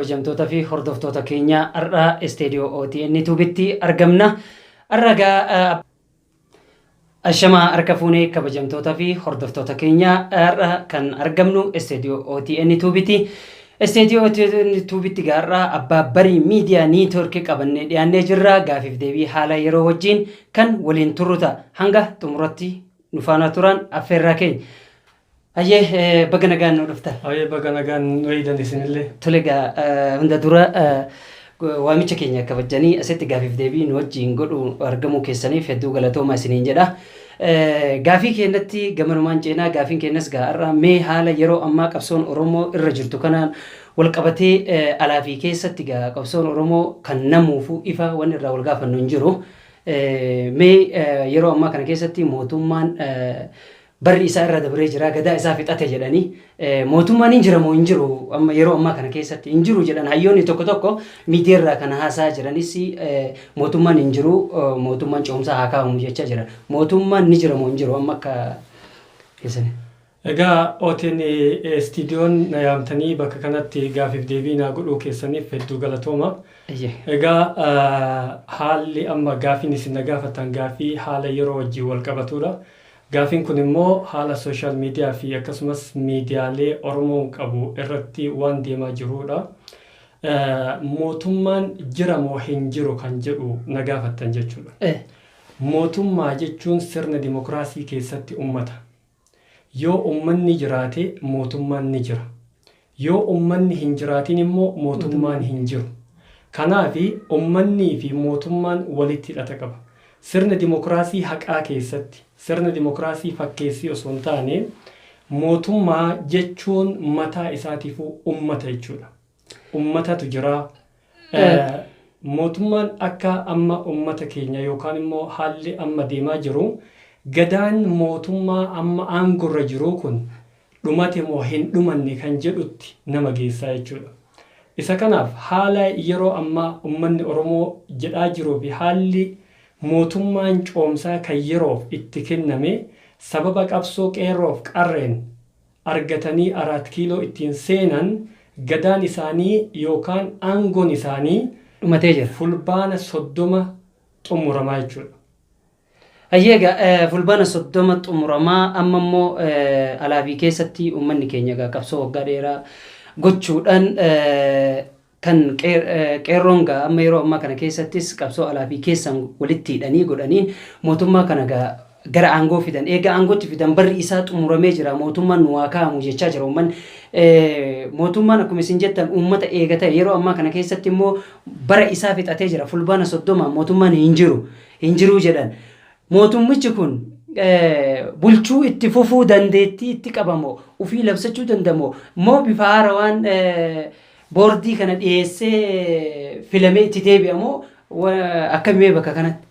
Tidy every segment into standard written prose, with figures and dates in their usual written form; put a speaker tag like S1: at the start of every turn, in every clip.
S1: Kabajamtoota fi hordoftoota keenya har'a isteediyoo OTN tuubitti argamna. Har'a ashamaa harka fuunee kabajamtoota fi hordoftoota keenya har'a kan argamnu isteediyoo OTN tuubitti. Isteediyoo OTN tuubitti har'a abbaa barii miidiyaa niitoorkii qabannee dhiyaannee jirra. Gaafiif deebii haala yeroo wajjin kan waliin turruta hanga xumuratti nu faana turan affeerraa keenya. Ayyee baga nagaan nu dhufta.
S2: Ayyee baga nagaan nu eedan isinillee.
S1: Tole hunda dura waamicha keenya kabajanii asitti gaafiif deebii nu wajjin godhu argamuu keessaniif hedduu galatoomaa isiniin jedha. Gaafii keenyatti gamanumaan ceenaa gaafiin keenyas har'a mee haala yeroo ammaa qabsoon Oromoo irra jirtu kanaan wal qabatee alaa fi keessatti qabsoon Oromoo kan namuufu ifa waan irraa wal gaafannu hin jiru. Mee yeroo ammaa kana keessatti mootummaan barri isaa irra dabree jira gadaa isaa fixate jedhanii mootummaan hin jiramoo hin jiru amma yeroo ammaa kana keessatti hin jiru jedhan hayyoonni tokko miidiyaa irraa kana haasaa jiranis mootummaan hin jiru mootummaan ce'umsaa haa kaa'amu jechaa jira mootummaan ni jiramoo hin jiru amma akka keessanii.
S2: Egaa OTN istiidiyoon na yaamtanii bakka kanatti gaafiif deebii naa godhuu keessaniif hedduu galatooma. Egaa haalli amma gaafiin isin na gaafatan gaafii haala yeroo wajjin wal qabatudha. Gaafiin kun immoo haala sooshaal miidiyaa fi akkasumas miidiyaalee Oromoon qabu irratti waan deemaa jirudha. Mootummaan jira moo hin jiru kan jedhu na gaafattan jechuudha. Mootummaa jechuun sirna dimokiraasii keessatti ummata. Yoo ummanni jiraate mootummaan ni jira. Yoo ummanni hin jiraatin immoo mootummaan hin jiru. Kanaafi ummannii fi mootummaan walitti hidhata qaba. Sirna dimokiraasii haqaa keessatti sirna dimokiraasii fakkeessii osoo hin taane mootummaa jechuun mataa isaatiifuu ummata jechuudha. Ummatatu jira. Mootummaan akka amma ummata keenya yookaan immoo haalli amma deemaa jiru gadaan mootummaa amma aangorra jiru kun dhumate moo hin dhumanne kan jedhutti nama geessaa jechuudha. Isa kanaaf haala yeroo amma ummanni Oromoo jedhaa jiruu fi haalli mootummaan coomsaa kan yeroof itti kenname sababa qabsoo qeerroof qarreen argatanii 4 kiiloo ittiin seenan gadaan isaanii yookaan aangoon isaanii
S1: dhumatee jira.
S2: Fulbaana 30 xumuramaa jechuudha.
S1: Ayyeega fulbaana 30 xumuramaa amma immoo alaabii keessatti uummanni keenya qabsoo waggaa dheeraa gochuudhaan kan qeerroon amma yeroo ammaa kana keessattis qabsoo alaa fi keessan walitti hidhanii godhaniin mootummaa kana gara aangoo fidan eega aangootti fidan barri isaa xumuramee jira mootummaan nu haa kaa'amu jechaa jira uummanni mootummaan akkuma isin jettan uummata eegata yeroo ammaa kana keessatti immoo bara isaa fixatee jira fulbaana 30 mootummaan hin jiru jedhan mootummichi kun bulchuu itti fufuu dandeettii itti qabamoo ufii labsachuu dandamoo moo bifa haarawaan boordii kana dhiyeessee filamee itti deebi'amoo akkamii bakka kanatti?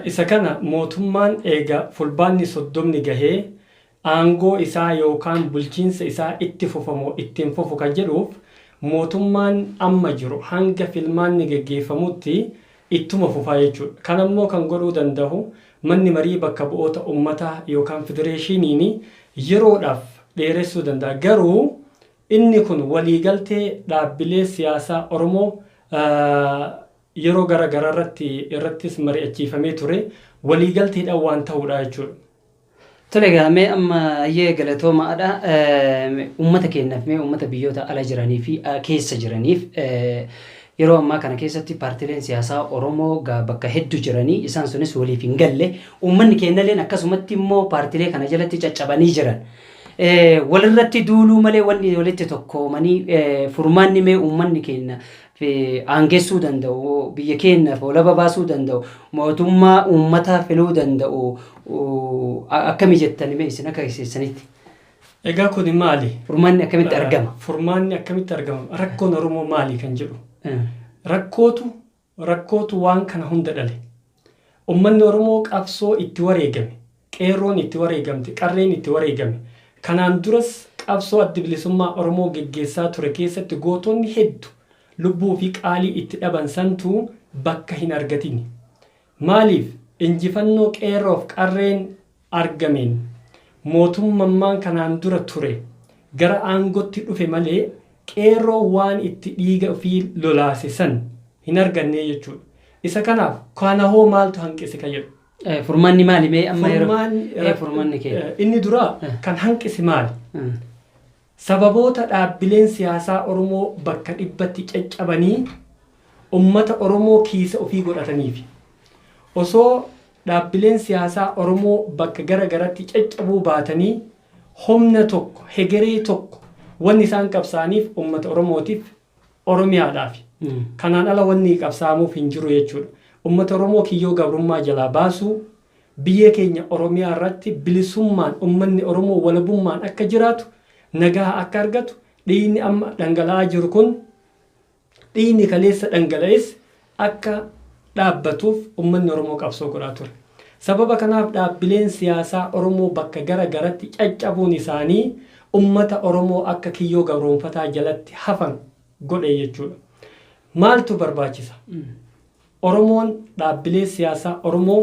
S2: Isa kana mootummaan eega fulbaanni 30 gahee aangoo isaa yookaan bulchiinsa isaa itti fufamoo ittiin fufu kan jedhuuf mootummaan amma jiru hanga filmaanni geggeeffamutti ittuma fufaa jechuudha. Kanammoo kan godhuu danda'u manni marii bakka bu'oota uummataa yookaan federeeshiniin yeroodhaaf dheeressuu danda'a. Garuu inni kun waliigaltee dhaabbilee siyaasaa Oromoo yeroo garaa irrattis mari'achiifamee ture waliigalteedhaan waan ta'uudha jechuudha.
S1: Tole gaamee amma ayyee galatoomaadha. Uummata keenyaaf mee uummata biyyoota ala jiranii fi keessa jiraniif yeroo ammaa kana keessatti paartileen siyaasaa Oromoo bakka hedduu jiranii isaan sunis waliif hin galle uummanni keenyalleen akkasumatti immoo paartilee kana jalatti caccabanii jiran. Walirratti duuluu malee wanni walitti tokkoomanii furmaanni mee uummanni keenya aangeessuu danda'u biyya keenyaaf walaba baasuu danda'u mootummaa uummataa filuu danda'u akkamii jettanii mee isin akka keessanitti?
S2: Egaa kun maali?
S1: Furmaanni akkamitti argama?
S2: Furmaanni akkamitti argama? Rakkoon Oromoo maali kan jedhu? Rakkootu waan kana hunda dhale. Uummanni Oromoo qabsoo itti wareegame, qeerroon itti wareegamte, qarreen itti wareegame. Kanaan duras qabsoo adda bilisummaa Oromoo geggeessaa ture keessatti gootonni hedduu lubbuu fi qaalii itti dhaban santu bakka hin argatin. Maaliif injifannoo qeerroof qarreen argameen mootummaan kanaan dura ture gara aangootti dhufe malee qeerroo waan itti dhiiga ofii lolaase san hin arganne jechuudha. Isa kanaaf kana hoo maaltu hanqise kan jedhu.
S1: Furmaanni maali mee amma yeroo furmaanni kee?
S2: Inni duraa kan hanqise maali? Sababoota dhaabbileen siyaasaa Oromoo bakka dhibbatti caccabanii ummata Oromoo kiisa ofii godhataniifi. Osoo dhaabbileen siyaasaa Oromoo bakka gara garatti caccabuu baatanii humna tokko hegeree tokko wanni isaan qabsaaniif ummata Oromootiif Oromiyaadhaaf. Kanaan ala wanni qabsaamuuf hin jiru jechuudha. Ummata Oromoo kiyyoo gabrummaa jalaa baasuu biyya keenya Oromiyaa irratti bilisummaan ummanni Oromoo walabummaan akka jiraatu nagaa akka argatu dhiigni amma dhangala'aa jiru kun dhiigni kaleessa dhangala'es akka dhaabbatuuf ummanni Oromoo qabsoo godhaa ture. Sababa kanaaf dhaabbileen siyaasaa Oromoo bakka gara garatti caccabuun isaanii ummata Oromoo akka kiyyoo gabroonfataa jalatti hafan godhe jechuudha. Maaltu barbaachisa? Oromoon dhaabbilee siyaasaa Oromoo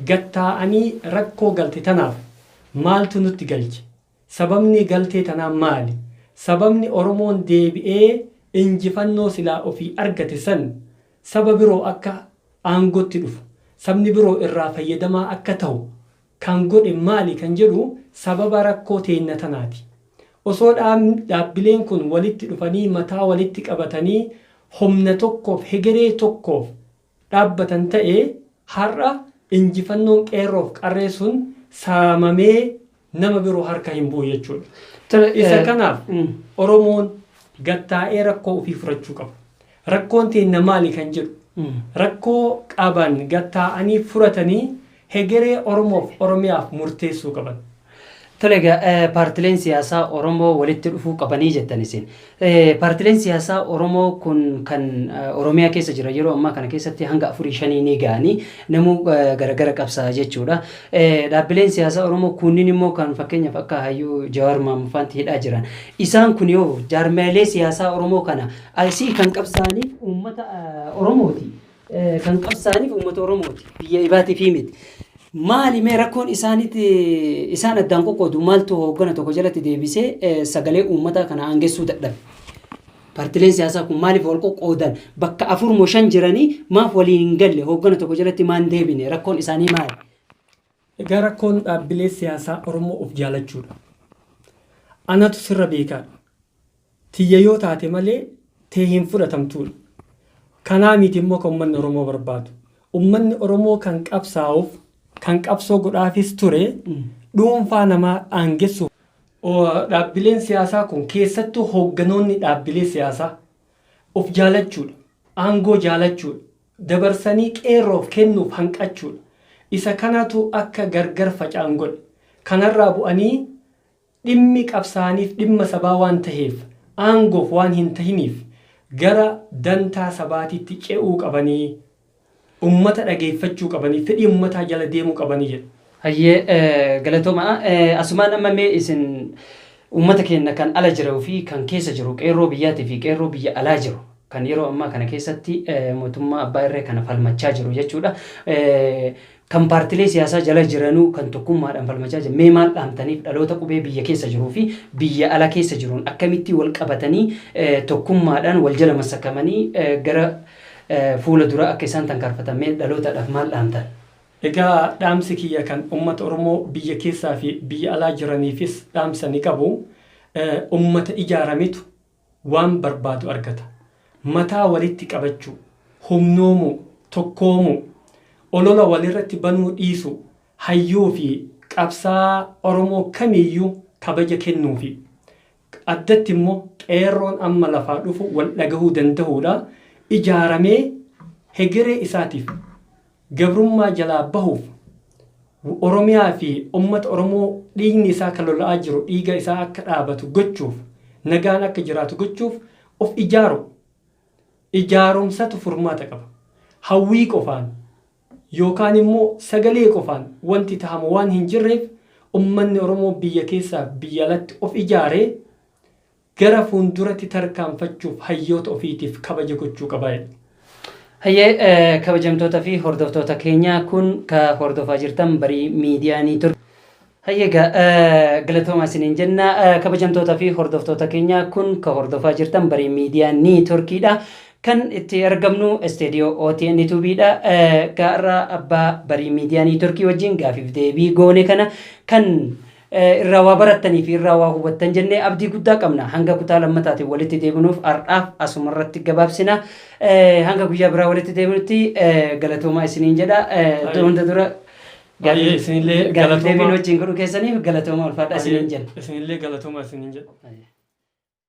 S2: gattaa'anii rakkoo galte tanaaf maaltu nutti galche? Sababni galtee tanaa maali? Sababni Oromoon deebi'ee injifannoo silaa ofii argate san saba biroo akka aangootti dhufu, sabni biroo irraa fayyadamaa akka ta'u kan godhe maali kan jedhu sababa rakkoo teenya tanaati. Osoo dhaabbileen kun walitti dhufanii mataa walitti qabatanii humna tokkoof hegeree tokkoof dhaabbatan ta'ee har'a injifannoon qeerroof qarree sun saamamee nama biroo harka hin bu'u jechuudha. Isa kanaaf Oromoon gattaa'ee rakkoo ofii furachuu qaba. Rakkoon teenya maali kan jedhu rakkoo qaban gattaa'anii furatanii hegeree Oromoof Oromiyaaf murteessuu qaban.
S1: Tolega paartileen siyaasaa Oromoo walitti dhufuu qabanii jettan isin. Paartileen siyaasaa Oromoo kun kan Oromiyaa keessa jira yeroo ammaa kana keessatti hanga 4-5 ni ga'anii namuu garagara qabsaa jechuudha. Dhaabbileen siyaasaa Oromoo kunniin immoo kan fakkeenyaaf akka Hayyuu Jawaar Maammufaanti hidhaa jiran. Isaan kun yoo jaarmeelee siyaasaa Oromoo kana asii kan qabsaaniif uummata Oromooti. Kan qabsaaniif uummata Oromooti. Biyya ibaatii fi miti. Maali mee rakkoon isaan addaan qoqqoodu maaltu hooggana tokko jalatti deebisee sagalee uummataa kana aangessuu dadhabe? Paartileen siyaasaa kun maaliif wal qoqqoodan bakka 4-5 jiranii maaf waliin hin galle hooggana tokko jalatti maan deebine rakkoon isaanii maali?
S2: Egaa rakkoon dhaabbilee siyaasaa Oromoo of jaalachuudha. Anatu sirra beekaadha. Tiyya yoo taate malee tee hin fudhatamtuudha. Kanaa miti immoo kan uummanni Oromoo barbaadu. Uummanni Oromoo kan qabsaa'uuf kan qabsoo godhaafis ture dhuunfaa namaa aangessuuf. Dhaabbileen siyaasaa kun keessattuu hoogganoonni dhaabbilee siyaasaa of jaalachuudha. Aangoo jaalachuudha. Dabarsanii qeerroof kennuuf hanqachuudha. Isa kanatu akka gargar facaan godhe. Kanarraa bu'anii dhimmi qabsaaniif dhimma sabaa waan ta'eef aangoof waan hin tahiniif gara dantaa sabaatitti ce'uu qabanii ummata dhageeffachuu qabanii fedhii ummataa jala deemuu qabanii jedhu.
S1: Hayyee galatooma asumaan amma mee isin ummata keenya kan ala jiruu fi kan keessa jiru qeerroo biyyaatii fi qeerroo biyya alaa jiru kan yeroo ammaa kana keessatti mootummaa abbaa irree kana falmachaa jiru jechuudha. Kan paartilee siyaasaa jala jiranuu kan tokkummaadhaan falmachaa jiru mee maal dhaamtaniif dhaloota qubee biyya keessa jiruu fi biyya ala keessa jiruun akkamitti wal qabatanii tokkummaadhaan wal jala masakamanii gara fuula dura akka isaan tankaarfatamee dhalootaadhaaf maal dhaamtan?
S2: Egaa dhaamsi kiyya kan uummata Oromoo biyya keessaa fi biyya alaa jiraniifis dhaamsa ni qabu. Uummata ijaarametu waan barbaadu argata. Mataa walitti qabachuu, humnoomuu, tokkoomuu, olola walirratti banuu dhiisu, hayyuu fi qabsaa Oromoo kamiyyuu kabaja kennuufi. Addatti immoo qeerroon amma lafaa dhufu wal dhagahuu danda'uudha. Ijaaramee hegeree isaatiif gabrummaa jalaa bahuuf Oromiyaa fi uummata Oromoo dhiigni isaa kan lola'aa jiru dhiiga isaa akka dhaabatu gochuuf nagaan akka jiraatu gochuuf of ijaaru. Ijaarumsatu furmaata qaba. Hawwii qofaan yookaan immoo sagalee qofaan wanti tahamu waan hin jirreef uummanni Oromoo biyya keessaa biyya alatti of ijaaree gara fuulduratti tarkaanfachuuf hayyoota ofiitiif kabaja gochuu qaba.
S1: Hayyee kabajamtoota fi hordoftoota keenya kun ka hordofaa jirtan barii miidiyaa ni ture. Hayyeega galatooma isiniin jenna kabajamtoota fi hordoftoota keenya kun ka hordofaa jirtan barii miidiyaa niitoorkiidha. Kan itti argamnu isteediyoo OTN YouTubeidha. Gaarraa abbaa barii miidiyaa niitoorkii wajjin gaafiif deebii goone kana kan irraa waa barattanii fi irraa waa hubattan jennee abdii guddaa qabna. Hanga kutaa lammataatiin walitti deebinuuf har'aaf asumarratti gabaabsina. Hanga guyyaa biraa walitti deebinutti galatoomaa isiniin jedha. Hunda dura
S2: Isinillee
S1: galatoomaa wajjin godhu keessaniif galatoomaa ulfaadha isiniin jenna.
S2: Isinillee galatoomaa isiniin jedha.